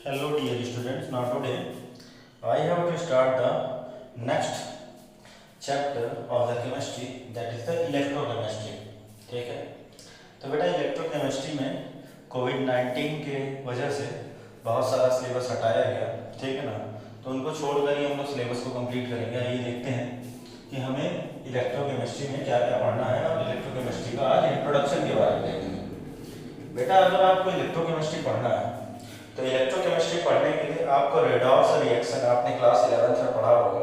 Hello dear students, now today I have to start the next chapter of the chemistry, that is the electrochemistry. ठीक है, तो बेटा electrochemistry में कोविड-19 के वजह से बहुत सारा सिलेबस हटाया गया, ठीक है ना। तो उनको छोड़कर ही हम लोग सिलेबस को कंप्लीट करेंगे। आइए देखते हैं कि हमें इलेक्ट्रोकेमिस्ट्री में क्या क्या पढ़ना है और इलेक्ट्रोकेमिस्ट्री का आज इंट्रोडक्शन के बारे में देखेंगे। बेटा अगर आपको इलेक्ट्रोकेमिस्ट्री पढ़ना है तो इलेक्ट्रोकेमिस्ट्री पढ़ने के लिए आपको रेडॉक्स रिएक्शन, आपने क्लास 11th में पढ़ा होगा,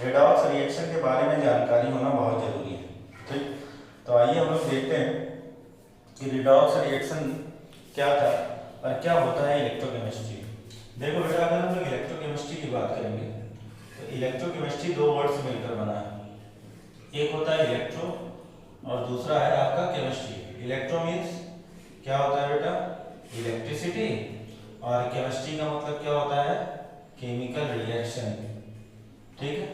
रेडॉक्स रिएक्शन के बारे में जानकारी होना बहुत जरूरी है। ठीक, तो आइए हम लोग देखते हैं कि रेडॉक्स रिएक्शन क्या था और क्या होता है इलेक्ट्रोकेमिस्ट्री। देखो बेटा, अगर हम लोग इलेक्ट्रोकेमिस्ट्री की बात करेंगे तो इलेक्ट्रोकेमिस्ट्री दो वर्ड से मिलकर बना है। एक होता है इलेक्ट्रो और दूसरा है आपका केमिस्ट्री। इलेक्ट्रो मीन्स क्या होता है बेटा, इलेक्ट्रिसिटी, और केमिस्ट्री का मतलब क्या होता है, केमिकल रिएक्शन। ठीक है,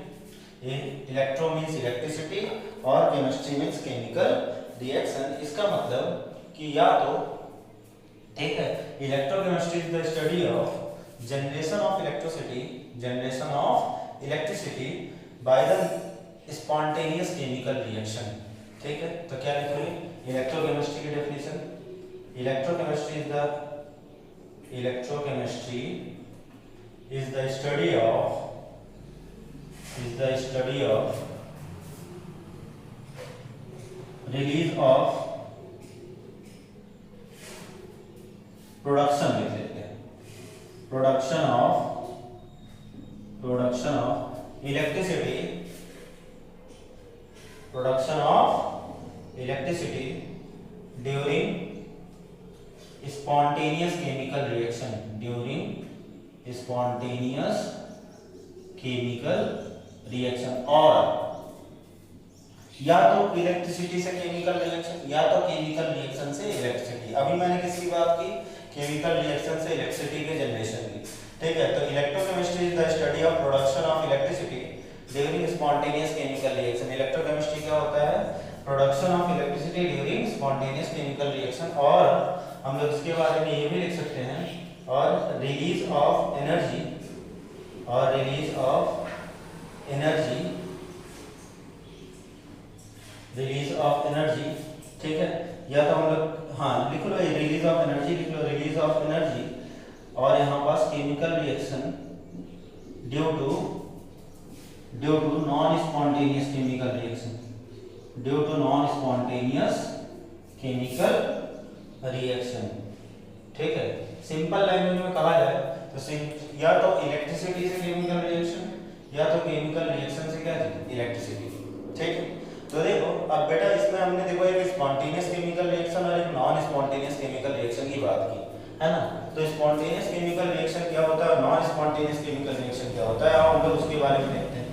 ये इलेक्ट्रो मींस इलेक्ट्रिसिटी और केमिस्ट्री मींस केमिकल रिएक्शन। इसका मतलब कि या तो ठीक है, electrochemistry is the study of generation of electricity by the spontaneous chemical reaction. ठीक है, तो क्या लिखोगे इलेक्ट्रोकेमिस्ट्री की definition. Electrochemistry is the study of release of production, लिख लेते हैं, production of electricity during spontaneous chemical reaction, और या तो इलेक्ट्रिसिटी से केमिकल रिएक्शन या तो केमिकल रिएक्शन से इलेक्ट्रिसिटी। अभी मैंने किसकी बात की, केमिकल रिएक्शन से इलेक्ट्रिसिटी के जनरेशन की। ठीक है, तो electrochemistry is the study of production of electricity during spontaneous chemical reaction. Electrochemistry क्या होता है, production of electricity during spontaneous chemical reaction. और हम लोग इसके बारे में ये भी लिख सकते हैं, और रिलीज ऑफ एनर्जी ठीक है, या तो हम लोग लिख लो रिलीज ऑफ एनर्जी, लिख लो रिलीज ऑफ एनर्जी, और यहाँ पास chemical reaction due to non spontaneous chemical reaction. ठीक है, सिंपल लैंग्वेज में कहा जाए तो या तो इलेक्ट्रिसिटी से केमिकल रिएक्शन या तो केमिकल रिएक्शन से क्या इलेक्ट्रिसिटी। ठीक है, तो देखो अब बेटा इसमें हमने देखो एक स्पॉन्टेनियस केमिकल रिएक्शन और एक नॉन स्पॉन्टेनियस केमिकल रिएक्शन की बात की है ना। तो स्पॉन्टेनियस केमिकल रिएक्शन क्या होता है, नॉन स्पॉन्टेनियस केमिकल रिएक्शन क्या होता है, हम लोग उसके बारे में देखते हैं।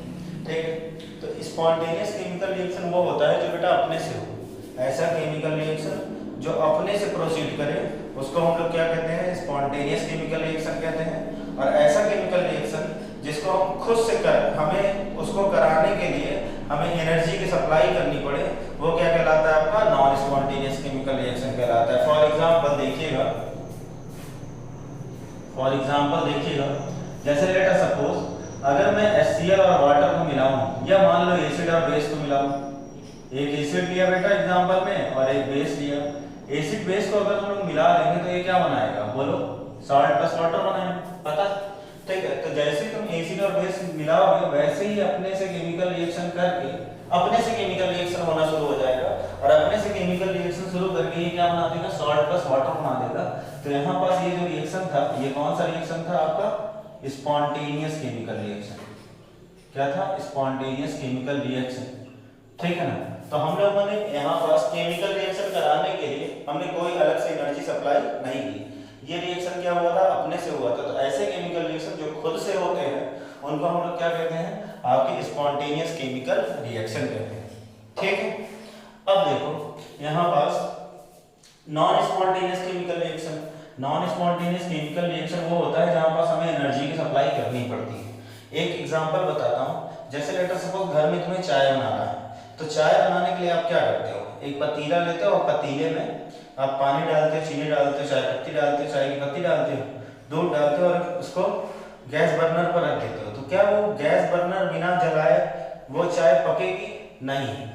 ठीक है, तो स्पॉन्टेनियस केमिकल रिएक्शन वो होता है जो बेटा अपने से हो, ऐसा केमिकल रिएक्शन जो अपने से प्रोसीड करे उसको हम लोग क्या कहते हैं, स्पॉन्टेनियस केमिकल रिएक्शन कहते हैं। और ऐसा केमिकल रिएक्शन जिसको हम खुद से हमें उसको कराने के लिए हमें एनर्जी की सप्लाई करनी पड़े, वो क्या कहलाता है, आपका नॉन स्पॉन्टेनियस केमिकल रिएक्शन कहलाता है। फॉर एग्जांपल देखिएगा, जैसे लेट अस सपोज अगर मैं HCl और वाटर को मिलाऊं, या मान लो एसिड और बेस को मिलाऊं, एक एसिड लिया बेटा एग्जांपल में और एक बेस लिया। एसिड बेस को अगर हम लोग मिला लेंगे तो ये क्या बनाएगा, बोलो, सॉल्ट प्लस वाटर बनाएगा, पता। ठीक है, तो जैसे तुम एसिड और बेस मिलाओगे वैसे ही अपने से केमिकल रिएक्शन करके अपने से केमिकल रिएक्शन होना शुरू हो जाएगा, और अपने से केमिकल रिएक्शन शुरू करके ये क्या बना देगा, सॉल्ट प्लस वाटर बना देगा। तो यहाँ पास ये जो रिएक्शन था, ये कौन सा रिएक्शन था आपका, स्पॉन्टेनियस केमिकल रिएक्शन। क्या था, स्पॉन्टेनियस केमिकल रिएक्शन। ठीक है ना, तो हम लोगों ने यहाँ पास केमिकल रिएक्शन कराने के लिए हमने कोई अलग से एनर्जी सप्लाई नहीं की। ये रिएक्शन क्या हुआ था, अपने से हुआ था। तो ऐसे केमिकल रिएक्शन जो खुद से होते हैं उनको हम लोग क्या कहते हैं, आपके स्पॉन्टेनियस केमिकल रिएक्शन कहते हैं। ठीक है, अब देखो यहाँ पास non spontaneous chemical reaction. Non spontaneous chemical reaction वो होता है जहाँ पास हमें एनर्जी की सप्लाई करनी पड़ती है। एक एग्जांपल बताता हूँ, जैसे लेट अस सपोज घर में तुम्हें चाय बनाना है, तो चाय बनाने के लिए आप क्या करते हो, एक पतीला लेते हो और पतीले में आप पानी डालते हो, चीनी डालते हो, चाय पत्ती डालते हो, चाय की पत्ती डालते हो। दूध डालते हो और उसको गैस बर्नर पर रख देते हो, तो क्या वो गैस बर्नर बिना जलाए वो चाय पकेगी? नहीं।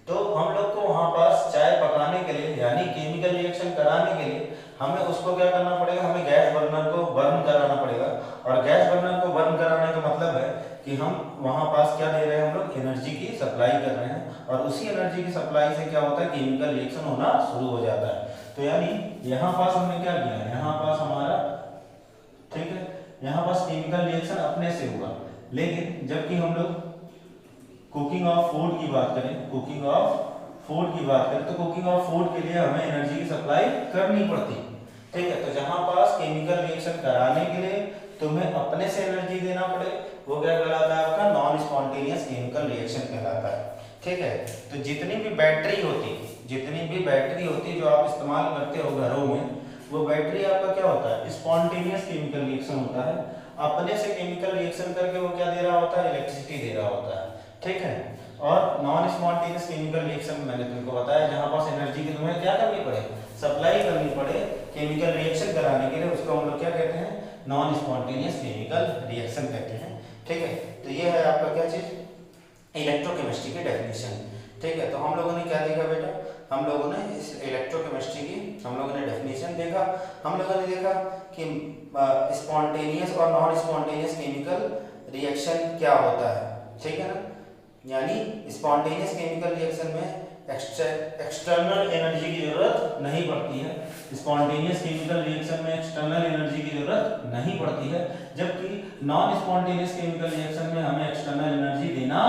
तो हम लोग को वहां पास चाय पकाने के लिए यानी केमिकल रिएक्शन कराने के लिए हमें उसको क्या करना पड़ेगा, हमें गैस बर्नर को बर्न कराना पड़ेगा। और गैस बर्नर को बर्न कराने का मतलब है कि हम वहां पास क्या दे रहे हैं, हम लोग एनर्जी की सप्लाई कर रहे हैं और उसी एनर्जी की सप्लाई से क्या होता है, केमिकल रिएक्शन होना शुरू हो जाता है। तो यानी यहाँ पास हमने क्या किया, यहाँ पास हमारा ठीक है, यहाँ पास केमिकल रिएक्शन अपने से हुआ, लेकिन जबकि हम लोग कुकिंग ऑफ फूड की बात करें, कुकिंग ऑफ फूड की बात करें तो कुकिंग ऑफ फूड के लिए हमें एनर्जी की सप्लाई करनी पड़ती, ठीक है। तो जहां पास केमिकल रिएक्शन कराने के लिए तुम्हें अपने से एनर्जी देना पड़े, वो क्या कहलाता है, आपका नॉन स्पॉन्टेनियस केमिकल रिएक्शन कहलाता है, ठीक है। तो जितनी भी बैटरी होती जो आप इस्तेमाल करते हो घरों में, वो बैटरी आपका क्या होता है, स्पॉन्टेनियस केमिकल रिएक्शन होता है। अपने से केमिकल रिएक्शन करके वो क्या दे रहा होता है, इलेक्ट्रिसिटी दे रहा होता है, ठीक है। और नॉन स्पॉन्टेनियस केमिकल रिएक्शन मैंने तुमको बताया जहां पास एनर्जी की तुम्हें क्या करनी पड़े, सप्लाई करनी पड़े केमिकल रिएक्शन कराने के लिए, उसको हम लोग क्या कहते हैं, नॉन स्पॉन्टेनियस केमिकल रिएक्शन कहते हैं, ठीक है। तो ये है आपका क्या चीज, इलेक्ट्रोकेमिस्ट्री की डेफिनेशन, ठीक है। तो हम लोगों ने क्या देखा बेटा, हम लोगों ने इस इलेक्ट्रोकेमिस्ट्री की हम लोगों ने डेफिनेशन देखा। हम लोगों ने देखा कि स्पॉन्टेनियस और नॉन स्पॉन्टेनियस केमिकल रिएक्शन क्या होता है, ठीक है ना। यानी स्पॉन्टेनियस केमिकल रिएक्शन में एक्सटर्नल एनर्जी की जरूरत नहीं पड़ती है, स्पॉन्टेनियस केमिकल रिएक्शन में एक्सटर्नल एनर्जी की जरूरत नहीं पड़ती है, जबकि नॉन स्पॉन्टेनियस केमिकल रिएक्शन में हमें एक्सटर्नल एनर्जी देना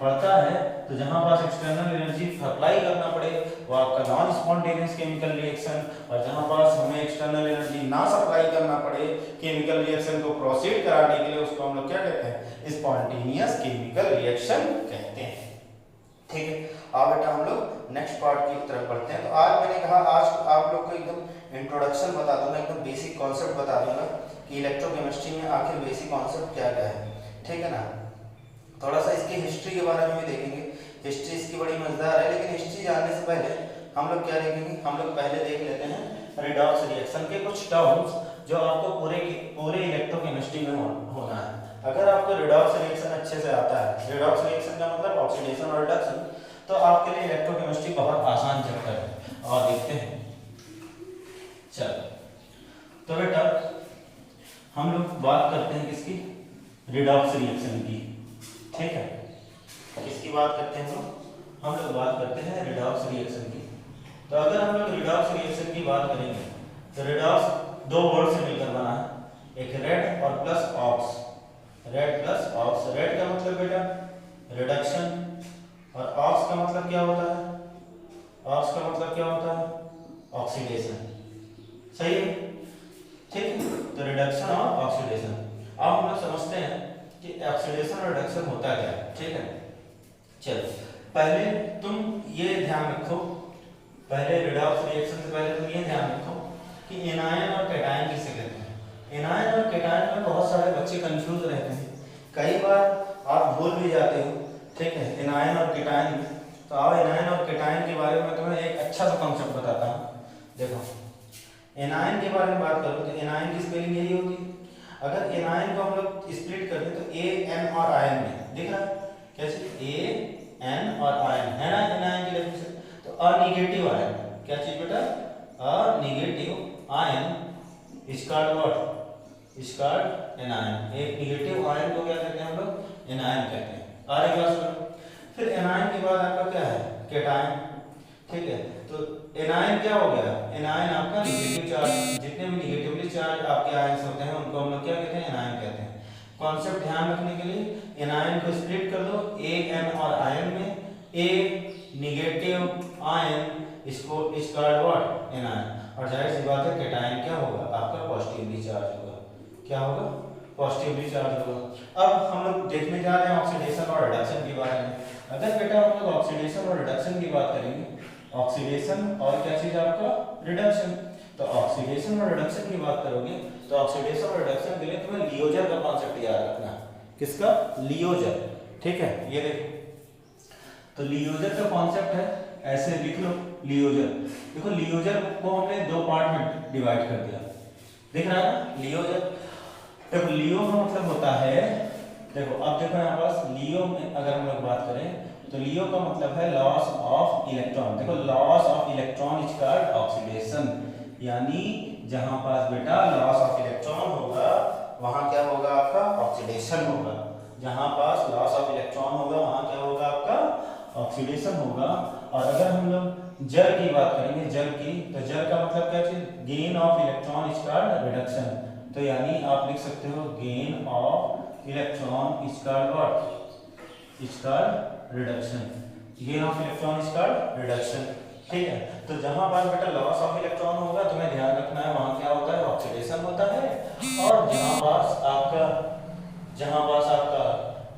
पड़ता है। तो जहां पास एक्सटर्नल एनर्जी सप्लाई करना पड़े वो आपका नॉन स्पॉन्टेनियस केमिकल रिएक्शन, और जहां पास हमें एक्सटर्नल एनर्जी ना सप्लाई करना पड़े केमिकल रिएक्शन को प्रोसीड कराने के लिए, उसको हम लोग क्या कहते हैं, स्पॉन्टेनियस केमिकल रिएक्शन कहते हैं, ठीक है। अब बेटा हम लोग नेक्स्ट पार्ट की तरफ बढ़ते हैं। तो आज मैंने कहा आज आप लोग को एकदम इंट्रोडक्शन बता दूंगा, एकदम बेसिक कॉन्सेप्ट बता दूंगा कि इलेक्ट्रोकेमिस्ट्री में आखिर बेसिक कॉन्सेप्ट क्या क्या है, ठीक है ना। थोड़ा सा इसकी हिस्ट्री के बारे में भी देखेंगे, हिस्ट्री इसकी बड़ी मजेदार है, लेकिन हिस्ट्री जानने से पहले हम लोग क्या देखेंगे, हम लोग पहले देख लेते हैं रिडॉक्स रिएक्शन के कुछ टर्म्स जो आपको पूरे इलेक्ट्रोकेमिस्ट्री में होना है। अगर आपको रिडॉक्स रिएक्शन अच्छे से आता है, रिडॉक्स रिएक्शन का मतलब ऑक्सीडेशन और रिडक्शन, तो आपके लिए इलेक्ट्रोकेमिस्ट्री बहुत आसान चैप्टर है। और देखते हैं, चलो तो बेटा हम लोग बात करते हैं किसकी, रिडॉक्स रिएक्शन की, ठीक है। किसकी बात करते हैं, हम लोग बात करते हैं रिडॉक्स रिएक्शन की। तो अगर हम लोग रिडॉक्स रिएक्शन की बात करेंगे तो रिडॉक्स दो वर्ड से मिलकर बना है, एक रेड और plus ox, red plus ox. Red का मतलब बेटा रिडक्शन और ऑक्स का मतलब क्या होता है, ऑक्स का मतलब क्या होता है, ऑक्सीडेशन, सही है, ठीक है। तो रिडक्शन और ऑक्सीडेशन। अब हम लोग समझते हैं कि ऑक्सीडेशन और रिडक्शन होता क्या है, ठीक है। चलो पहले तुम ये ध्यान रखो, पहले रिडॉक्स रिएक्शन से पहले तुम ये ध्यान रखो कि एनायन और कैटायन किसे कहते हैं। एनायन और कैटायन में बहुत सारे बच्चे कंफ्यूज रहते हैं, कई बार आप भूल भी जाते हो, ठीक है, एनायन और कैटायन में। तो आओ एनायन और कैटायन के बारे में तुम्हें एक अच्छा सा कॉन्सेप्ट बताता हूँ। देखो एनायन के बारे में बात करो तो एनायन की स्पेलिंग यही होती है। अगर एनायन को हम लोग स्प्लिट कर दें तो ए एन और आयन में, दिख रहा है कैसे, ए एन और आयन है ना एनायन की डेफिनेशन। तो अनिगेटिव आयन, क्या चीज बेटा, a negative ion is called what, is called anion. एक निगेटिव आयन को क्या कहते हैं हम लोग, एनायन कहते हैं। आगे क्लास में फिर एनायन के बाद आपका क्या है, कैटायन, ठीक है। तो एनायन क्या हो गया, एनायन आपका निगेटिव चार्ज, जितने भी निगेटिवली चार्ज आपके आयन्स होते हैं उनको हम लोग क्या कहते हैं, एनायन कहते हैं। कॉन्सेप्ट ध्यान रखने के लिए एनायन को स्प्लिट कर दो ए एन और आयन में, ए निगेटिव आयन इसको इस कॉल्ड व्हाट, एनायन। और जाहिर सी बात है कैटायन क्या होगा, आपका पॉजिटिवली चार्ज होगा, क्या होगा, पॉजिटिवली चार्ज होगा। अब हम लोग देखने जा रहे हैं ऑक्सीडेशन और रिडक्शन के बारे में। अगर बेटा हम लोग ऑक्सीडेशन और रिडक्शन की बात करेंगे, ऑक्सीडेशन और क्या चीज आपका, रिडक्शन। तो ऑक्सीडेशन और रिडक्शन की बात करोगे तो ऑक्सीडेशन और रिडक्शन के लिए तुम्हें लियोजर का कॉन्सेप्ट याद रखना है। किसका, लियोजर, ठीक है। ये देखो तो लियोजर का कॉन्सेप्ट है, ऐसे लिख लो लियोजर। देखो लियोजर को हमने दो पार्ट में डिवाइड कर दिया, दिख रहा है ना लियो। जब देखो लियो का मतलब होता है, देखो अब देखो यहाँ पास लियो में अगर हम लोग बात करें तो लियो का मतलब है लॉस ऑफ इलेक्ट्रॉन। देखो loss of electron is called oxidation, यानी जहां पास बेटा लॉस ऑफ इलेक्ट्रॉन होगा वहां क्या होगा आपका ऑक्सीडेशन होगा। जहां पास लॉस ऑफ इलेक्ट्रॉन होगा वहां क्या होगा आपका ऑक्सीडेशन होगा। और अगर हम लोग जल की बात करेंगे, जल की, तो जल का मतलब क्या चीज, gain of electron is called reduction. तो यानी आप लिख सकते हो gain of electron is called what, is called reduction. Gain of electron is called reduction. ठीक है, तो जहां पर बेटा लॉस ऑफ इलेक्ट्रॉन होगा तुम्हें ध्यान रखना है वहां क्या होता है, ऑक्सीडेशन होता है। और जहां पास आपका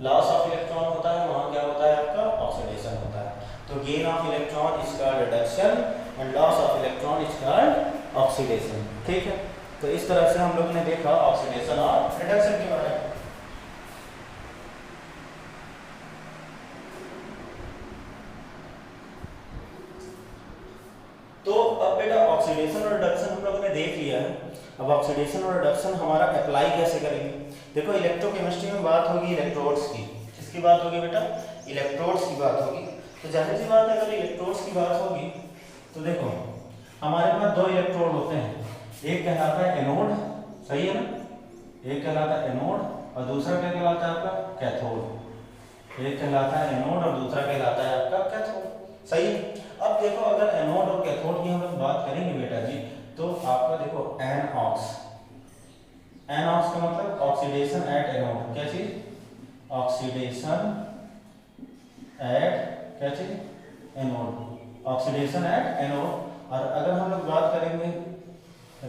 लॉस ऑफ इलेक्ट्रॉन होता है वहां क्या होता है आपका ऑक्सीडेशन होता है। तो gain of electron is called reduction and loss of electron is called oxidation. ठीक है, तो इस तरह से हम लोग ने देखा ऑक्सीडेशन और रिडक्शन के बारे में। तो अब बेटा ऑक्सीडेशन और रिडक्शन हम लोगों ने देख लिया है। अब ऑक्सीडेशन और रिडक्शन हमारा अप्लाई कैसे करेंगे। देखो इलेक्ट्रोकेमिस्ट्री में बात होगी इलेक्ट्रोड्स की, किसकी बात होगी बेटा, इलेक्ट्रोड्स की बात होगी। तो जाहिर सी बात है अगर इलेक्ट्रोड्स की बात होगी तो देखो हमारे पास दो इलेक्ट्रोड होते हैं, एक कहलाता है एनोड, सही है ना, एक कहलाता है एनोड और दूसरा क्या कहलाता है आपका कैथोड। एक कहलाता है एनोड और दूसरा कहलाता है आपका कैथोड, सही है। अब देखो अगर एनोड और कैथोड की हम लोग बात करेंगे बेटा जी, तो आपका देखो एनऑक्स, एनऑक्स का मतलब ऑक्सीडेशन एट एनोड, क्या चीज, ऑक्सीडेशन एट क्या चीज, एनोड, ऑक्सीडेशन एट एनोड। और अगर हम लोग बात करेंगे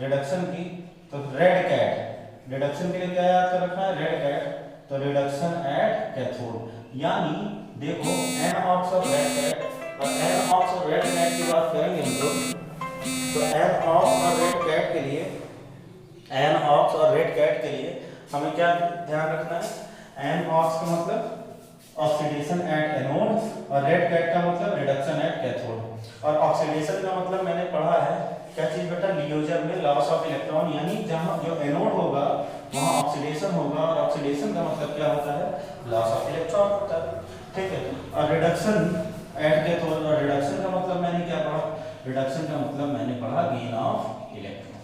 रिडक्शन की तो रेड कैट, रिडक्शन के लिए क्या याद कर रखना है, रेड कैट, तो रिडक्शन एट कैथोड। यानी देखो एनऑक्स और रेड कैट, और एनऑक्स और रेड कैट की बात करेंगे हम लोग, तो एनऑक्स और रेड कैट के लिए, एनऑक्स और रेड कैट के लिए हमें क्या ध्यान रखना है, एनऑक्स का मतलब ऑक्सीडेशन एट एनोड और रेड कैट का मतलब रिडक्शन एट कैथोड। और ऑक्सीडेशन का मतलब मैंने पढ़ा है क्या चीज बेटा, लियोजन में लॉस ऑफ इलेक्ट्रॉन, यानी जहां जो एनोड होगा वहां ऑक्सीडेशन होगा और ऑक्सीडेशन का मतलब क्या होता है, लॉस ऑफ इलेक्ट्रॉन होता है। ठीक है, और रिडक्शन एट कैथोड, और रिडक्शन का मतलब मैंने क्या पढ़ा, रिडक्शन का मतलब मैंने पढ़ा गेन ऑफ इलेक्ट्रॉन।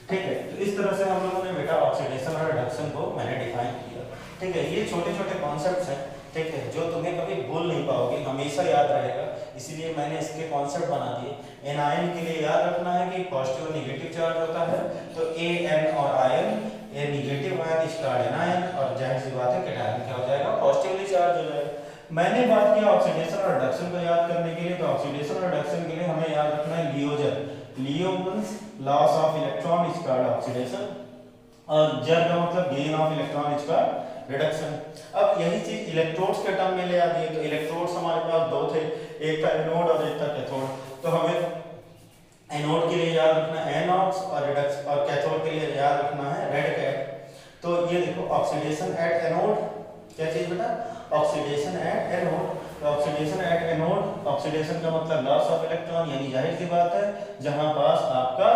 ठीक है, तो इस तरह से हम लोगों ने बेटा ऑक्सीडेशन और रिडक्शन को मैंने डिफाइन किया। ठीक है, ये छोटे छोटे कॉन्सेप्ट्स हैं, ठीक है, जो तुम्हें कभी भूल नहीं पाओगे, हमेशा याद रहेगा, इसीलिए मैंने इसके कॉन्सेप्ट बना दिए। एनायन के लिए याद रखना है कि पॉजिटिव और नेगेटिव चार्ज होता है, तो ए एन और आयन, ए नेगेटिव आयन स्टार्ट एनायन, और जाहिर सी बात है कैटायन क्या हो जाएगा, पॉजिटिवली चार्ज हो जाएगा। मैंने बात किया ऑक्सीडेशन और रिडक्शन को याद करने के लिए, तो ऑक्सीडेशन और रिडक्शन के लिए हमें याद रखना है लियोजन, LEO means loss of electron is called oxidation, और जर का मतलब gain of electron is called reduction. अब यही चीज इलेक्ट्रोड्स के टर्म में ले आ दिए, तो इलेक्ट्रोड्स हमारे पास दो थे, एक था एनोड और एक था कैथोड। तो हमें एनोड के लिए याद रखना है एनऑक्स और रिडक्शन, और कैथोड के लिए याद रखना है रेड कैट। तो ये देखो ऑक्सीडेशन एट एनोड, क्या चीज बेटा, ऑक्सीडेशन एट एनोड। तो ऑक्सीडेशन एट एनोड, ऑक्सीडेशन का मतलब लॉस ऑफ इलेक्ट्रॉन, यानी जाहिर सी बात है जहां पास आपका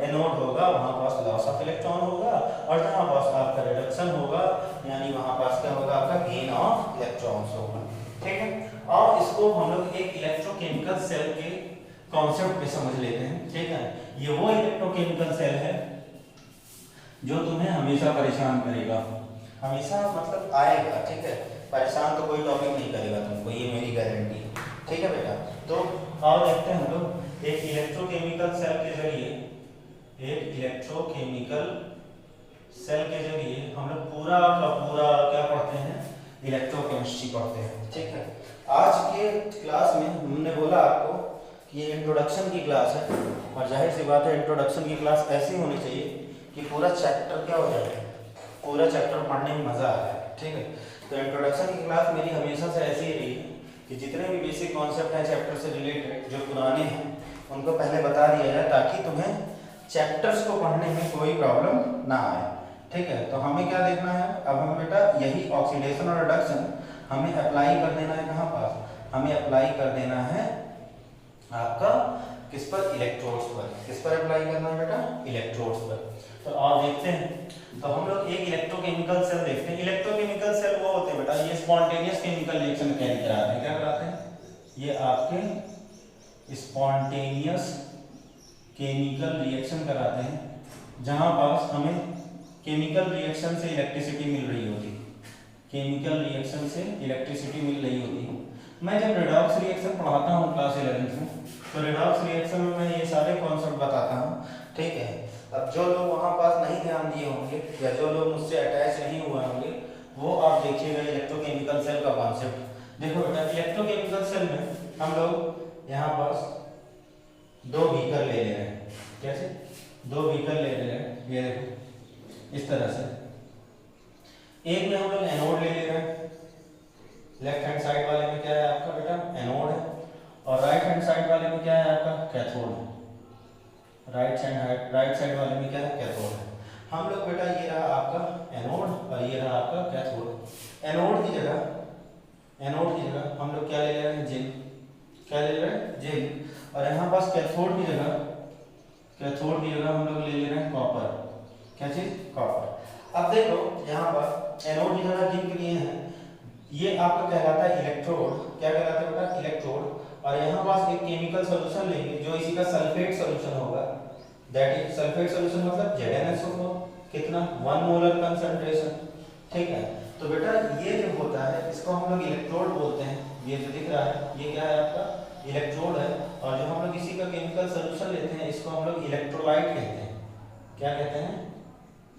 एनोड होगा वहां पास लॉस ऑफ इलेक्ट्रॉन होगा, और जहां पास आपका रिडक्शन होगा यानी वहां पास क्या होगा, आपका गेन ऑफ इलेक्ट्रॉन्स होगा। ठीक है, और इसको हम लोग एक इलेक्ट्रोकेमिकल सेल के कॉन्सेप्ट पे समझ लेते हैं। ठीक है, ये वो इलेक्ट्रोकेमिकल सेल है जो तुम्हें हमेशा परेशान करेगा, हमेशा मतलब आएगा। ठीक है, परेशान तो कोई टॉपिक नहीं करेगा तुमको, ये मेरी गारंटी है। ठीक है बेटा, तो आओ देखते हैं हम लोग एक इलेक्ट्रोकेमिकल सेल के जरिए, एक इलेक्ट्रोकेमिकल सेल के जरिए हम लोग पूरा का पूरा क्या पढ़ते हैं, इलेक्ट्रोकेमिस्ट्री पढ़ते हैं। ठीक है, आज के क्लास में हमने बोला आपको कि ये इंट्रोडक्शन की क्लास है, और जाहिर सी बात है इंट्रोडक्शन की क्लास ऐसी होनी चाहिए कि पूरा चैप्टर क्या हो जाए, पूरा चैप्टर पढ़ने में मजा आ जाए। ठीक है, तो इंट्रोडक्शन की क्लास मेरी हमेशा से ऐसी ही रही है कि जितने भी बेसिक कॉन्सेप्ट हैं चैप्टर से रिलेटेड जो पुराने हैं उनको पहले बता दिया जाए, ताकि तुम्हें चैप्टर्स को पढ़ने में कोई प्रॉब्लम ना आए। ठीक है, तो हमें क्या देखना है, अब हमें बेटा यही ऑक्सीडेशन और रिडक्शन हमें अप्लाई कर देना है, कहाँ पास, हमें अप्लाई कर देना है आपका किस पर, इलेक्ट्रोड्स पर। किस पर अप्लाई करना है बेटा, इलेक्ट्रोड्स पर। तो आप देखते हैं, तो हम लोग एक इलेक्ट्रोकेमिकल सेल देखते हैं। इलेक्ट्रोकेमिकल सेल वो होते हैं बेटा, ये स्पॉन्टेनियस केमिकल रिएक्शन कैरी कराते हैं। क्या कराते हैं? ये आपके स्पॉन्टेनियस केमिकल रिएक्शन कराते हैं, जहां पास हमें केमिकल रिएक्शन से इलेक्ट्रिसिटी मिल रही होती है। केमिकल रिएक्शन से इलेक्ट्रिसिटी मिल रही होती है। मैं जब रेडॉक्स रिएक्शन पढ़ाता हूँ क्लास 11th में, तो रेडॉक्स रिएक्शन में मैं ये सारे कॉन्सेप्ट बताता हूँ, ठीक है। अब जो लोग वहाँ पास नहीं ध्यान दिए होंगे या जो लोग मुझसे अटैच नहीं हुए होंगे, वो आप देखिएगा इलेक्ट्रोकेमिकल सेल का कॉन्सेप्ट। देखो बेटा, इलेक्ट्रोकेमिकल सेल में हम लोग यहाँ पास दो बीकर ले रहे हैं। कैसे? दो बीकर ले रहे हैं, ये देखो इस तरह से। एक में हम लोग एनोड ले रहे हैं, लेफ्ट हैंड साइड वाले में क्या है आपका बेटा? एनोड है, और राइट हैंड साइड वाले में क्या है आपका? कैथोड है। राइट साइड वाले में क्या है? कैथोड है। हम लोग बेटा, ये रहा आपका एनोड और ये रहा आपका कैथोड। एनोड की जगह हम लोग क्या ले रहे हैं? जिंक। क्या ले रहे हैं? जिंक। और यहाँ पास कैथोड की जगह हम लोग ले रहे हैं कॉपर। क्या चीज? कॉपर। अब देखो यहाँ पर एनोड की जगह जिंक लिए हैं, ये आपका कहलाता है इलेक्ट्रोड। क्या कहलाता है बेटा? इलेक्ट्रोड। और यहाँ पास एक केमिकल सॉल्यूशन लेंगे जो इसी का सल्फेट सॉल्यूशन होगा। दैट इज सल्फेट सॉल्यूशन मतलब ZnSO4। कितना? 1 मोलर कंसंट्रेशन, ठीक है। तो बेटा ये जो होता है इसको हम लोग इलेक्ट्रोड बोलते हैं। ये जो दिख रहा है ये क्या है आपका? इलेक्ट्रोड है। और जो हम लोग इसी का केमिकल सॉल्यूशन लेते हैं इसको हम लोग इलेक्ट्रोलाइट कहते हैं। क्या कहते हैं?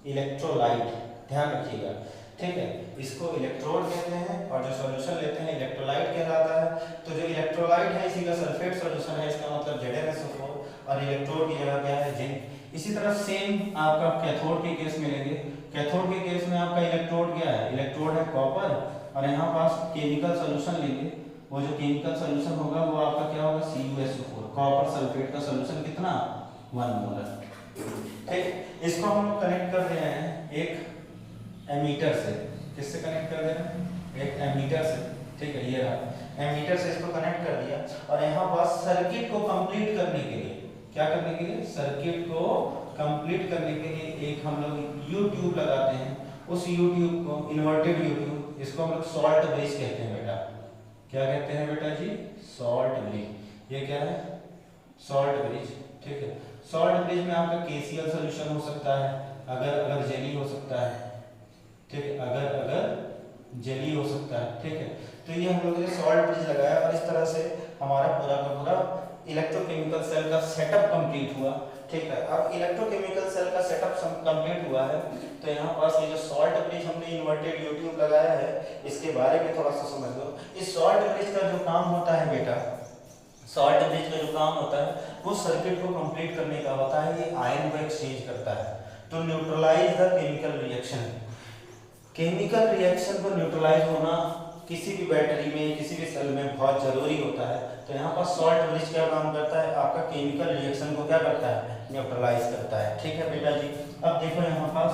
इलेक्ट्रोलाइट। ध्यान रखिएगा, ठीक है। इसको इलेक्ट्रोड कहते हैं और जो सॉल्यूशन लेते हैं इलेक्ट्रोलाइट कहलाता है। तो जो इलेक्ट्रोलाइट है इसी का सल्फेट सॉल्यूशन है, इसका मतलब ZnSO4। और इलेक्ट्रोड की जगह क्या है? जिंक। इसी तरह सेम आपका कैथोड के केस में लेंगे। कैथोड के केस में आपका इलेक्ट्रोड क्या है? इलेक्ट्रोड है कॉपर। और यहाँ पास केमिकल सॉल्यूशन लेंगे, वो जो केमिकल सॉल्यूशन होगा वो आपका क्या होगा? CuSO4। कॉपर सल्फेट का सॉल्यूशन कितना? 1 मोलर, ठीक। इसको हम कनेक्ट कर रहे हैं एक एमीटर से। किससे कनेक्ट कर दे रहे हैं? एक एमीटर से, ठीक है। ये रहा एमीटर से, इसको कनेक्ट कर दिया। और यहाँ पास सर्किट को कंप्लीट करने के लिए, क्या करने के लिए? सर्किट को कंप्लीट करने के लिए एक हम लोग यू ट्यूब लगाते हैं। उस यू ट्यूब को, इन्वर्टेड यू ट्यूब, इसको हम लोग सॉल्ट ब्रिज कहते हैं बेटा। क्या कहते हैं बेटा जी? Salt bridge. ये क्या है? सॉल्ट ब्रिज, ठीक है। सॉल्ट ब्रिज में आपका KCl सॉल्यूशन हो सकता है, अगर जेली हो सकता है, ठीक है। अगर जेली हो सकता है, ठीक है। तो ये हम लोग ने सॉल्ट ब्रिज लगाया और इस तरह से हमारा पूरा का पूरा इलेक्ट्रोकेमिकल सेल का सेटअप कंप्लीट हुआ, ठीक है। अब इलेक्ट्रोकेमिकल सेल का सेटअप कंप्लीट हुआ है, तो यहाँ पास ये जो सॉल्ट ब्रिज हमने इन्वर्टेड यू ट्यूब लगाया है, इसके बारे में थोड़ा सा समझ लो। इस सॉल्ट ब्रिज का जो काम होता है बेटा, सॉल्ट ब्रिज का जो काम होता है वो सर्किट को कंप्लीट करने का होता है। ये आयन को एक्सचेंज करता है to neutralise the chemical reaction. Chemical reaction को न्यूट्रलाइज होना किसी भी बैटरी में, किसी भी सेल में बहुत जरूरी होता है। तो यहाँ पर सॉल्ट ब्रिज क्या काम करता है? आपका केमिकल रिएक्शन को क्या करता है? न्यूट्रलाइज करता है, ठीक है बेटा जी। अब देखो यहाँ पास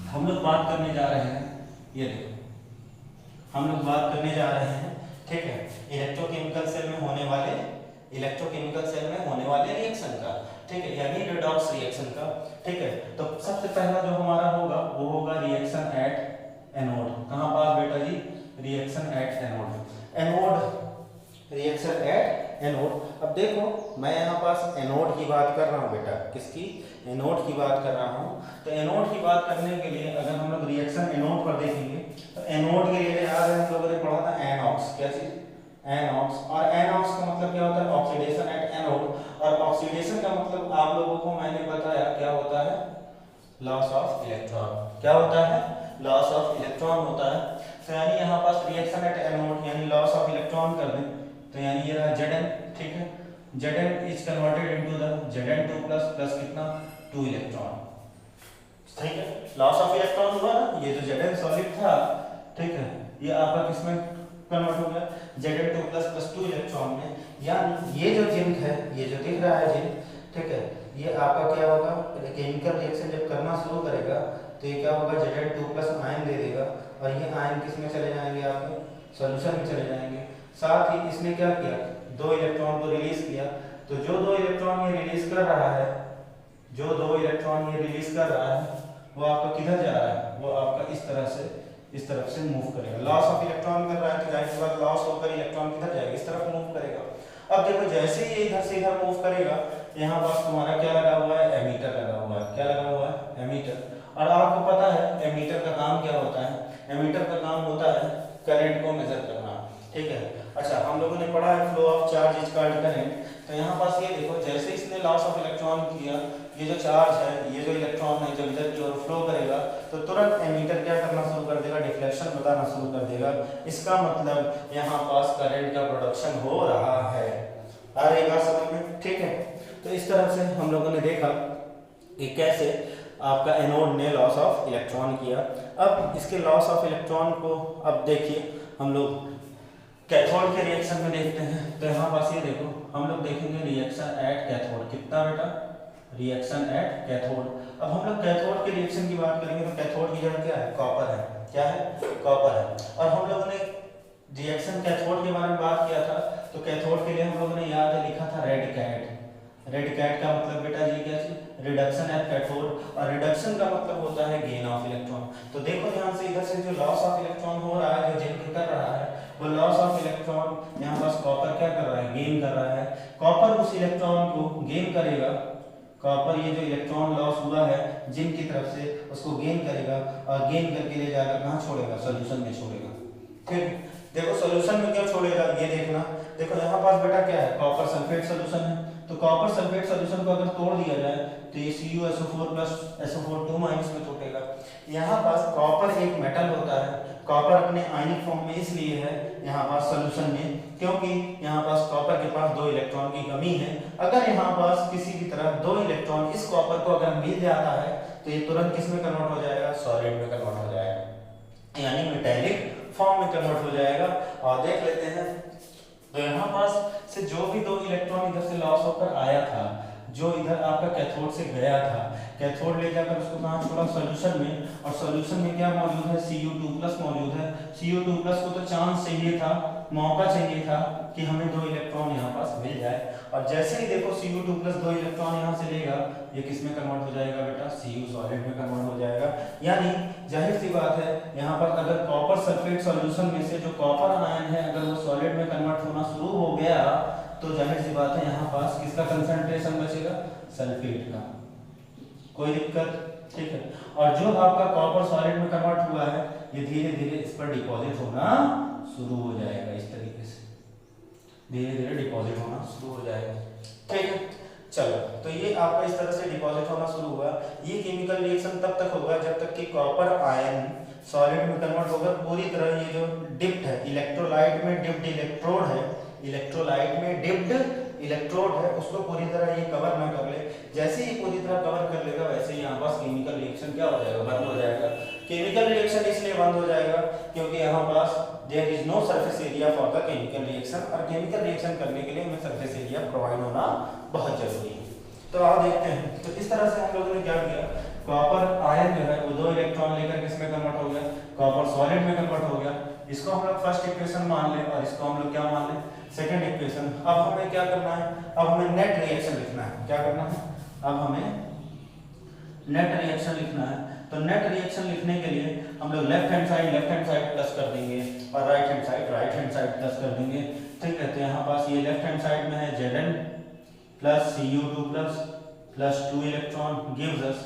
हम लोग बात करने जा रहे हैं, ये देखो हम लोग बात करने जा रहे हैं, ठीक है, इलेक्ट्रोकेमिकल सेल में होने वाले रिएक्शन का, ठीक है, यानी रेडॉक्स रिएक्शन का, ठीक है। तो सबसे पहला जो हमारा होगा वो होगा रिएक्शन एट एनोड। कहाँ पास बेटा जी? Reaction at anode. Reaction at anode. अब देखो मैं यहाँ पास एनोड की बात कर रहा हूँ बेटा। किसकी? एनोड की बात कर रहा हूँ। तो एनोड की बात करने के लिए अगर हम लोग रिएक्शन एनोड पर देखेंगे तो एनोड के लिए याद है हम लोगों ने पढ़ा था एनॉक्स। क्या चीज? एनॉक्स। और एनॉक्स का मतलब क्या होता है? Oxidation at anode. और ऑक्सीडेशन का मतलब आप लोगों को मैंने बताया क्या होता है? Loss of electron. क्या होता है? लॉस ऑफ इलेक्ट्रॉन होता है। तो यानी यहाँ पास रिएक्शन एट एनोड यानी लॉस ऑफ इलेक्ट्रॉन कर दें तो यानी ये रहा Zn, ठीक है। Zn is converted into the Zn2 plus कितना? 2 इलेक्ट्रॉन, ठीक है। लॉस ऑफ इलेक्ट्रॉन हुआ ना, ये जो Zn सॉलिड था, ठीक है, ये आपका किसमें कन्वर्ट हो गया? Zn2 प्लस 2 इलेक्ट्रॉन में। यानी ये जो जिंक है, ये जो दिख रहा है जिंक, ठीक है, ये आपका क्या होगा? केमिकल रिएक्शन जब करना शुरू करेगा तो ये क्या होगा? Zn2 प्लस आयन दे देगा और ये आयन किसमें चले जाएंगे? आपके सॉल्यूशन में चले जाएंगे। साथ ही इसने क्या किया? 2 इलेक्ट्रॉन को रिलीज किया। तो जो 2 इलेक्ट्रॉन ये रिलीज कर रहा है, जो 2 इलेक्ट्रॉन ये रिलीज कर रहा है वो आपका किधर जा रहा है, वो आपका इस तरह से इस तरफ से मूव करेगा। लॉस ऑफ इलेक्ट्रॉन कर रहा है तो जाहिर सी बात लॉस होकर इलेक्ट्रॉन किधर जाएगा, इस तरफ मूव करेगा। अब देखो जैसे ही ये इधर से इधर मूव करेगा, यहाँ पास तुम्हारा क्या लगा हुआ है, एमीटर लगा हुआ है। क्या लगा हुआ है, एमीटर। और आपको पता है एमीटर का काम क्या होता है, एमीटर का काम होता है करंट को मेजर करना, ठीक है। अच्छा, हम लोगों ने पढ़ा है flow of charge is called current. तो यहाँ पास ये देखो जैसे इसने लॉस ऑफ इलेक्ट्रॉन किया, ये जो चार्ज है, ये जो इलेक्ट्रॉन है जब इधर की ओर फ्लो करेगा तो तुरंत एमीटर क्या करना शुरू कर देगा, डिफ्लेक्शन बताना शुरू कर देगा। इसका मतलब यहाँ पास करंट का प्रोडक्शन हो रहा है। आ रही बात समझ में, ठीक है। तो इस तरह से हम लोगों ने देखा कि कैसे आपका एनोड ने लॉस ऑफ इलेक्ट्रॉन किया। अब इसके लॉस ऑफ इलेक्ट्रॉन को अब देखिए हम लोग कैथोड के रिएक्शन में देखते हैं। तो यहाँ पास ये देखो हम लोग देखेंगे रिएक्शन एट कैथोड। कितना बेटा, रिएक्शन एट कैथोड। अब हम लोग कैथोड के रिएक्शन की बात करेंगे तो कैथोड की जड़ क्या है, कॉपर है। क्या है, कॉपर है। और हम लोगों ने रिएक्शन कैथोड के बारे में बात किया था, तो कैथोड के लिए हम लोगों ने याद है लिखा था रेड कैट। रेड कैट का मतलब बेटा जी क्या चीज, रिडक्शन एट कैथोड। और रिडक्शन का मतलब होता है गेन ऑफ इलेक्ट्रॉन। तो देखो ध्यान से इधर से जो लॉस ऑफ इलेक्ट्रॉन हो रहा है, जो जिंक कर रहा है, वो लॉस ऑफ इलेक्ट्रॉन यहाँ पास कॉपर क्या कर रहा है, गेन कर रहा है। कॉपर उस इलेक्ट्रॉन को गेन करेगा, कॉपर ये जो इलेक्ट्रॉन लॉस हुआ है जिंक की तरफ से उसको गेन करेगा और गेन करके ले जाकर कहाँ छोड़ेगा, सॉल्यूशन में छोड़ेगा। फिर देखो सॉल्यूशन में क्या छोड़ेगा, ये देखना। देखो यहाँ पास बेटा क्या है, कॉपर सल्फेट सॉल्यूशन है। तो कॉपर सल्फेट सॉल्यूशन को अगर तोड़ दिया जाए तो ये CuSO4 प्लस SO4 2 माइनस में टूटेगा। यहाँ पास कॉपर एक मेटल होता है, कॉपर अपने आयनिक फॉर्म में इसलिए है यहाँ पास सॉल्यूशन में क्योंकि यहाँ पास कॉपर के पास 2 इलेक्ट्रॉन की कमी है। अगर यहाँ पास किसी भी तरह 2 इलेक्ट्रॉन इस कॉपर को अगर मिल जाता है तो ये तुरंत किस में कन्वर्ट हो जाएगा, सॉलिड में कन्वर्ट हो जाएगा, यानी मेटेलिक फॉर्म में कन्वर्ट हो जाएगा। और देख लेते हैं तो यहाँ पास से जो भी 2 इलेक्ट्रॉन इधर से लॉस होकर आया था, जो इधर आपका कैथोड से गया था, कैथोड ले जाकर उसको कहाँ छोड़ा, सॉल्यूशन में। और सॉल्यूशन में क्या मौजूद है, Cu2+ मौजूद है। Cu2+ को तो चांस चाहिए था, मौका चाहिए था कि हमें 2 इलेक्ट्रॉन यहाँ पास मिल जाए। और जैसे ही देखो Cu2+ 2 इलेक्ट्रॉन यहाँ से लेगा, ये किस में कन्वर्ट हो जाएगा बेटा, Cu सॉलिड में कन्वर्ट हो जाएगा। यानी जाहिर सी बात है यहाँ पर अगर कॉपर सल्फेट सॉल्यूशन में से जो कॉपर आयन है अगर वो सॉलिड में कन्वर्ट होना शुरू हो गया तो जाहिर सी बात है यहाँ पास किसका कंसंट्रेशन बचेगा, सल्फेट का। कोई दिक्कत, ठीक है। और जो आपका कॉपर सॉलिड में कन्वर्ट हुआ है ये धीरे धीरे इस पर डिपॉजिट होना शुरू हो जाएगा, इस तरीके से धीरे धीरे डिपॉजिट होना शुरू हो जाएगा, ठीक है। चलो, तो ये आपका इस तरह से डिपॉजिट होना शुरू हुआ। ये केमिकल रिएक्शन तब तक होगा जब तक कि कॉपर आयन सॉलिड में कन्वर्ट होकर पूरी तरह ये जो डिप्ड है, इलेक्ट्रोलाइट में डिप्ड इलेक्ट्रोड है, इलेक्ट्रोलाइट में डिप्ड इलेक्ट्रोड है, उसको पूरी तरह ये कवर ना कर ले। जैसे ही पूरी तरह कवर कर लेगा वैसे ही यहाँ पास केमिकल रिएक्शन क्या हो जाएगा, बंद हो जाएगा। केमिकल रिएक्शन इसलिए बंद हो जाएगा क्योंकि यहाँ पास there is no surface area for the chemical reaction, और केमिकल रिएक्शन करने के लिए हमें सरफेस एरिया प्रोवाइड होना बहुत जरूरी है। तो आप देखते हैं, तो इस तरह से हम लोगों ने क्या किया, कॉपर आयन जो है वो 2 इलेक्ट्रॉन लेकर किसमें कन्वर्ट हो गया, कॉपर सॉलिड में कन्वर्ट हो गया। इसको हम लोग फर्स्ट इक्वेशन मान ले और इसको हम लोग क्या मान ले, सेकंड इक्वेशन। अब हमें क्या करना है, अब हमें नेट रिएक्शन लिखना है। क्या करना है, अब हमें नेट रिएक्शन लिखना है। तो नेट रिएक्शन लिखने के लिए हम लोग लेफ्ट हैंड साइड प्लस कर देंगे और राइट हैंड साइड प्लस कर देंगे, ठीक है। तो यहाँ पास ये लेफ्ट हैंड साइड में है Zn plus Cu2+ plus 2 electron gives us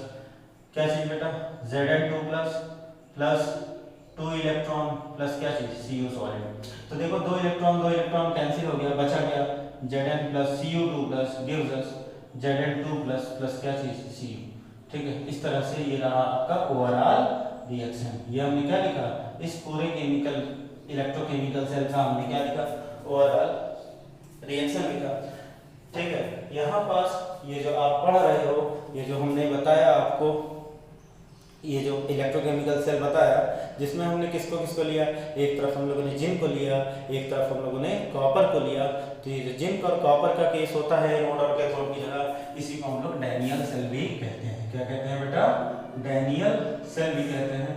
क्या चीज बेटा, Zn2+ प्लस 2 इलेक्ट्रॉन प्लस क्या चीज, Cu सॉलिड। तो देखो 2 इलेक्ट्रॉन कैंसिल हो गया, बचा गया Zn plus Cu2+ gives us Zn2+ plus क्या चीज, Cu, ठीक है। इस तरह से ये रहा आपका ओवरऑल रिएक्शन। ये हमने क्या लिखा, इस पूरे केमिकल इलेक्ट्रोकेमिकल सेल का हमने क्या लिखा, ओवरऑल रिएक्शन लिखा, ठीक है। यहाँ पास ये जो आप पढ़ रहे हो, ये जो हमने बताया आपको, ये जो इलेक्ट्रोकेमिकल सेल बताया जिसमें हमने किसको किसको लिया, एक तरफ हम लोगों ने जिंक को लिया, एक तरफ हम लोगों ने कॉपर को लिया। तो ये जो जिंक और कॉपर का केस होता है एनोड और कैथोड की जगह, इसी को हम लोग डैनियल सेल भी कहते हैं। क्या कहते हैं बेटा, डैनियल सेल भी कहते हैं,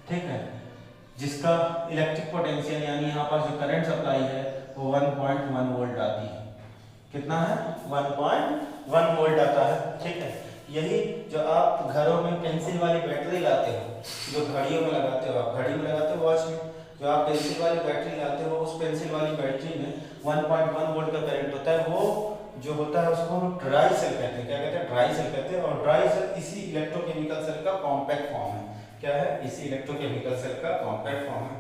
ठीक है। जिसका इलेक्ट्रिक पोटेंशियल यानी यहाँ पर जो करंट सप्लाई है वो 1.1 वोल्ट आती है। कितना है, 1.1 वोल्ट आता है, ठीक है। यही जो आप घरों में पेंसिल वाली बैटरी लाते हो, जो घड़ियों में लगाते हो, आप घड़ी में लगाते हो, वॉच में, जो आप पेंसिल वाली बैटरी लाते हो, उस पेंसिल वाली बैटरी में 1.1 वोल्ट का करंट होता है। वो जो होता है उसको हम ड्राई सेल कहते हैं। क्या कहते हैं? ड्राई सेल कहते हैं। और ड्राई सेल इसी इलेक्ट्रोकेमिकल सेल का कॉम्पैक्ट फॉर्म है। क्या है? इसी इलेक्ट्रोकेमिकल सेल का कॉम्पैक्ट फॉर्म है।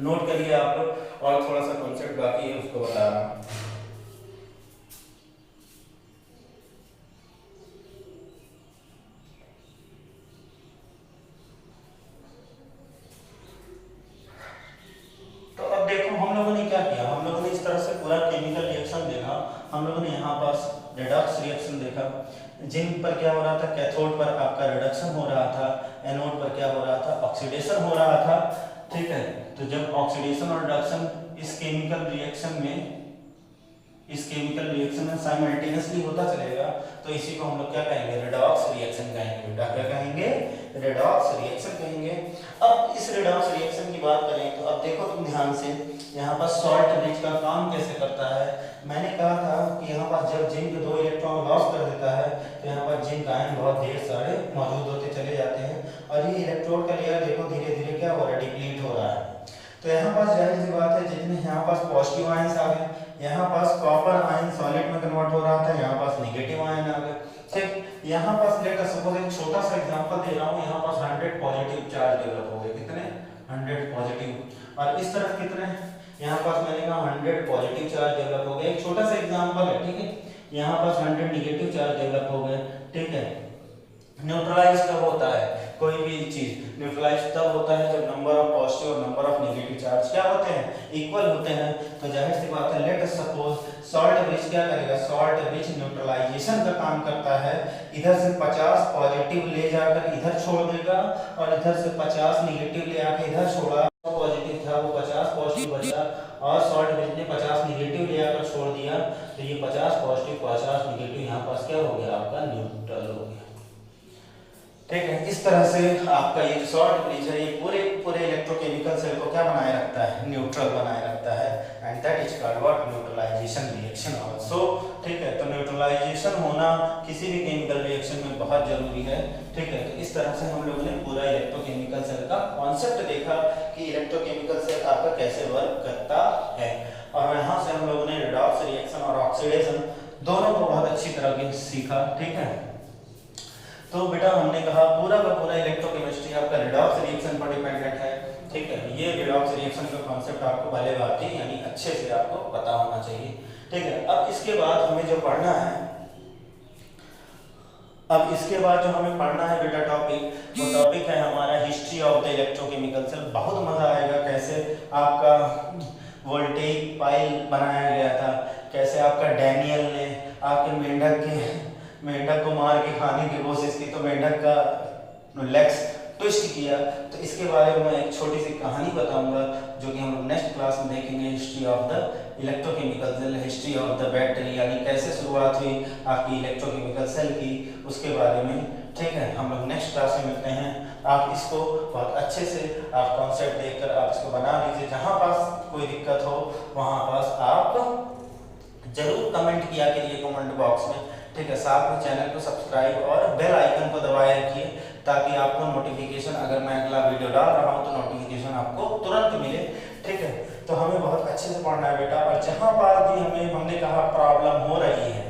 नोट करिए आप लोग, और थोड़ा सा कॉन्सेप्ट बाकी है उसको बता रहा हूँ। तो अब देखो हम लोगों ने क्या किया, हम लोगों ने इस तरह से पूरा केमिकल रिएक्शन देखा। हम लोगों ने यहाँ पास रिडॉक्स रिएक्शन देखा, जिंक पर क्या हो रहा था, कैथोड पर आपका रिडक्शन हो रहा था, एनोड पर क्या हो रहा था, ऑक्सीडेशन हो रहा था। ठीक है, तो जब ऑक्सीडेशन और रिडक्शन इस केमिकल रिएक्शन में साइमल्टेनियसली होता चलेगा, तो इसी को हम लोग क्या कहेंगे? रिडॉक्स रिएक्शन कहेंगे। बेटा क्या कहेंगे? रिडॉक्स रिएक्शन कहेंगे। अब इस रिडॉक्स रिएक्शन की बात करें तो अब देखो तुम ध्यान से, यहाँ पर सॉल्ट ब्रिज का काम कैसे करता है। मैंने कहा था कि यहाँ पर जब जिंक 2 इलेक्ट्रॉन लॉस कर देता है तो यहाँ पर जिंक आयन बहुत ढेर सारे मौजूद होते चले जाते हैं, और ये इलेक्ट्रोड का लेयर देखो धीरे धीरे क्या हो रहा है? डिप्लीट हो रहा है। तो यहाँ पास जाहिर सी बात है, जितने यहाँ पास पॉजिटिव आयंस आ गए, यहाँ पास कॉपर आयन सॉलिड में कन्वर्ट हो रहा था, यहाँ पास नेगेटिव आयन आ गए। ठीक, यहाँ पास लेट अस सपोज एक छोटा सा एग्जांपल दे रहा हूँ, यहाँ पास 100 पॉजिटिव चार्ज डेवलप हो गए। कितने? 100 पॉजिटिव। और इस तरफ कितने? यहाँ पास मैंने कहा 100 पॉजिटिव चार्ज डेवलप हो गए। एक छोटा सा एग्जांपल है, ठीक है। यहाँ पास 100 नेगेटिव चार्ज डेवलप हो गए। ठीक है, न्यूट्रलाइज कब होता है कोई भी चीज? न्यूट्रलाइज तब होता है जब नंबर ऑफ पॉजिटिव और नंबर ऑफ नेगेटिव चार्ज क्या होते हैं? इक्वल होते हैं। तो जाहिर सी बात है, let us suppose salt bridge क्या करेगा? सॉल्ट ब्रिज न्यूट्रलाइजेशन का काम करता है। इधर से 50 पॉजिटिव ले जाकर इधर छोड़ देगा, और इधर से 50 नेगेटिव ले आकर इधर छोड़ा। पॉजिटिव था वो 50 पॉजिटिव बचा, और सॉल्ट ब्रिज ने 50 नेगेटिव ले आकर छोड़ दिया, तो ये 50 पॉजिटिव 50 नेगेटिव यहाँ पास क्या हो गया? आपका न्यूट्रल हो गया। ठीक है, इस तरह से आपका ये सॉल्ट ब्रिज है, ये पूरे इलेक्ट्रोकेमिकल सेल को क्या बनाए रखता है? न्यूट्रल बनाए रखता है। And that is called what? Neutralisation reaction also. ठीक है, तो न्यूट्रलाइजेशन होना किसी भी केमिकल रिएक्शन में बहुत जरूरी है। ठीक है, तो इस तरह से हम लोगों ने पूरा इलेक्ट्रोकेमिकल सेल का कॉन्सेप्ट देखा कि इलेक्ट्रोकेमिकल सेल आपका कैसे वर्क करता है, और यहाँ से हम लोगों ने रिडॉक्स रिएक्शन और ऑक्सीडेशन दोनों को बहुत अच्छी तरह से सीखा। ठीक है, तो बेटा हमने कहा पूरा का पूरा इलेक्ट्रोकेमिस्ट्री आपका रिडॉक्स रिएक्शन पर डिपेंडेंट है। ठीक है, ये रिडॉक्स रिएक्शन का कॉन्सेप्ट आपको पहले बात ही यानी अच्छे से आपको पता होना चाहिए। ठीक है, अब इसके बाद हमें जो पढ़ना है, बेटा टॉपिक, वो टॉपिक है हमारा history of the electrochemical cell. बहुत मजा आएगा कैसे आपका वोल्टेइक पाइल बनाया गया था, कैसे आपका डैनियल ने आपके मेंढक को मार के खाने की कोशिश की, तो मेंढक का लेग्स ट्विस्ट किया। तो इसके बारे में मैं एक छोटी सी कहानी बताऊंगा, जो कि हम लोग नेक्स्ट क्लास में देखेंगे। History of the electrochemical cell, history of the battery, यानी कैसे शुरुआत हुई आपकी इलेक्ट्रोकेमिकल सेल की, उसके बारे में। ठीक है, हम लोग नेक्स्ट क्लास में मिलते हैं। आप इसको बहुत अच्छे से आप कॉन्सेप्ट देखकर आप इसको बना लीजिए। जहाँ पास कोई दिक्कत हो वहाँ पास आप जरूर कमेंट किया करिए कमेंट बॉक्स में। ठीक है, साथ में चैनल को सब्सक्राइब और बेल आइकन को दबाए रखिए, ताकि आपको नोटिफिकेशन, अगर मैं अगला वीडियो डाल रहा हूँ तो नोटिफिकेशन आपको तुरंत मिले। ठीक है, तो हमें बहुत अच्छे से पढ़ना है बेटा, और जहाँ पर भी हमने कहा प्रॉब्लम हो रही है,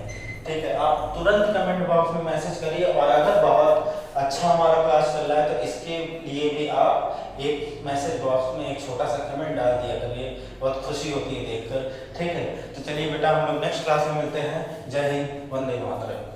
ठीक है, आप तुरंत कमेंट बॉक्स में मैसेज करिए। और अगर बहुत अच्छा हमारा क्लास चल रहा है तो इसके लिए भी आप एक मैसेज बॉक्स में एक छोटा सा कमेंट डाल दिया करिए, बहुत खुशी होती है देखकर। ठीक है, तो चलिए बेटा हम लोग नेक्स्ट क्लास में मिलते हैं। जय हिंद, वंदे मातरम।